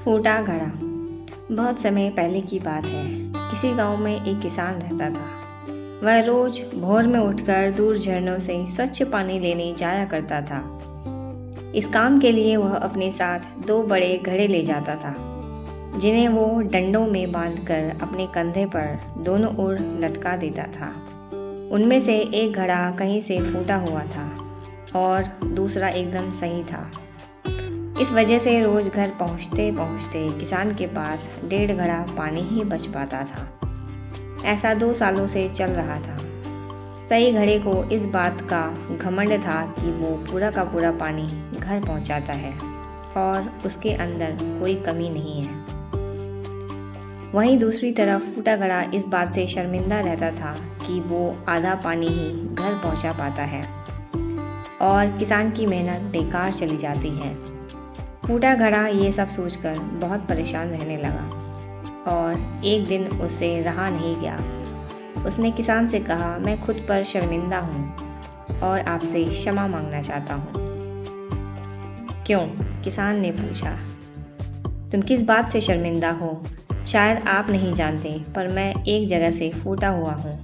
फूटा घड़ा। बहुत समय पहले की बात है। किसी गांव में एक किसान रहता था। वह रोज भोर में उठकर दूर झरनों से स्वच्छ पानी लेने जाया करता था। इस काम के लिए वह अपने साथ 2 बड़े घड़े ले जाता था, जिन्हें वो डंडों में बांधकर अपने कंधे पर दोनों ओर लटका देता था। उनमें से एक घड़ा कहीं से फूटा हुआ था और दूसरा एकदम सही था। इस वजह से रोज घर पहुंचते पहुंचते किसान के पास 1.5 घड़ा पानी ही बच पाता था। ऐसा 2 सालों से चल रहा था। सही घड़े को इस बात का घमंड था कि वो पूरा का पूरा पानी घर पहुंचाता है और उसके अंदर कोई कमी नहीं है। वहीं दूसरी तरफ फूटा घड़ा इस बात से शर्मिंदा रहता था कि वो आधा पानी ही घर पहुंचा पाता है और किसान की मेहनत बेकार चली जाती है। फूटा घड़ा ये सब सोचकर बहुत परेशान रहने लगा और एक दिन उससे रहा नहीं गया। उसने किसान से कहा, मैं खुद पर शर्मिंदा हूँ और आपसे क्षमा मांगना चाहता हूँ। क्यों? किसान ने पूछा। तुम किस बात से शर्मिंदा हो? शायद आप नहीं जानते, पर मैं एक जगह से फूटा हुआ हूँ।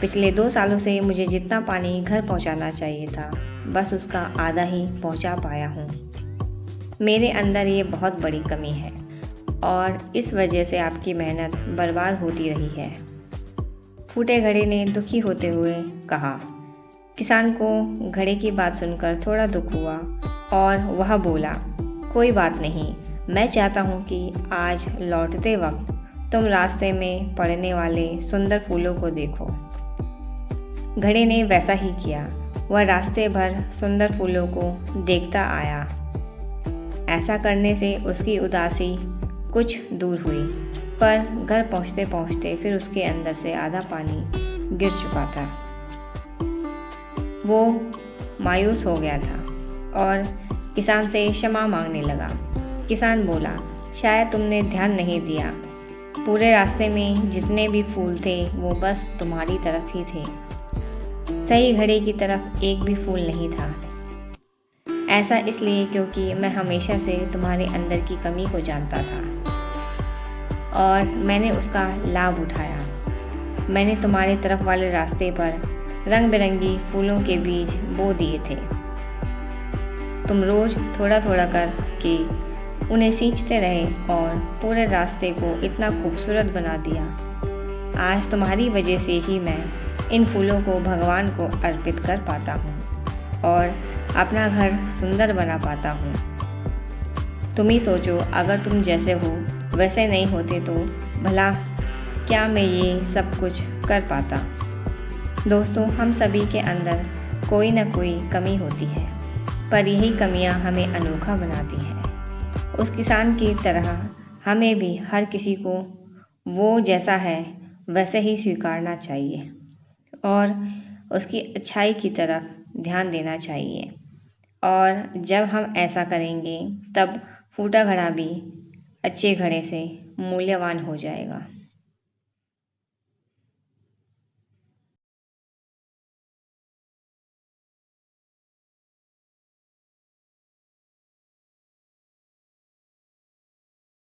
पिछले 2 सालों से मुझे जितना पानी घर पहुँचाना चाहिए था, बस उसका आधा ही पहुँचा पाया हूँ। मेरे अंदर ये बहुत बड़ी कमी है और इस वजह से आपकी मेहनत बर्बाद होती रही है। फूटे घड़े ने दुखी होते हुए कहा। किसान को घड़े की बात सुनकर थोड़ा दुख हुआ और वह बोला, कोई बात नहीं, मैं चाहता हूँ कि आज लौटते वक्त तुम रास्ते में पड़ने वाले सुंदर फूलों को देखो। घड़े ने वैसा ही किया। वह रास्ते भर सुंदर फूलों को देखता आया। ऐसा करने से उसकी उदासी कुछ दूर हुई, पर घर पहुंचते पहुंचते फिर उसके अंदर से आधा पानी गिर चुका था। वो मायूस हो गया था और किसान से क्षमा मांगने लगा। किसान बोला, शायद तुमने ध्यान नहीं दिया। पूरे रास्ते में जितने भी फूल थे वो बस तुम्हारी तरफ ही थे। सही घड़े की तरफ एक भी फूल नहीं था। ऐसा इसलिए क्योंकि मैं हमेशा से तुम्हारे अंदर की कमी को जानता था और मैंने उसका लाभ उठाया। मैंने तुम्हारे तरफ वाले रास्ते पर रंग बिरंगी फूलों के बीज बो दिए थे। तुम रोज थोड़ा थोड़ा करके उन्हें सींचते रहे और पूरे रास्ते को इतना खूबसूरत बना दिया। आज तुम्हारी वजह से ही मैं इन फूलों को भगवान को अर्पित कर पाता हूँ और अपना घर सुंदर बना पाता हूँ। तुम ही सोचो, अगर तुम जैसे हो वैसे नहीं होते तो भला क्या मैं ये सब कुछ कर पाता। दोस्तों, हम सभी के अंदर कोई ना कोई कमी होती है, पर यही कमियां हमें अनोखा बनाती हैं। उस किसान की तरह हमें भी हर किसी को वो जैसा है वैसे ही स्वीकारना चाहिए और उसकी अच्छाई की तरफ ध्यान देना चाहिए। और जब हम ऐसा करेंगे तब फूटा घड़ा भी अच्छे घड़े से मूल्यवान हो जाएगा।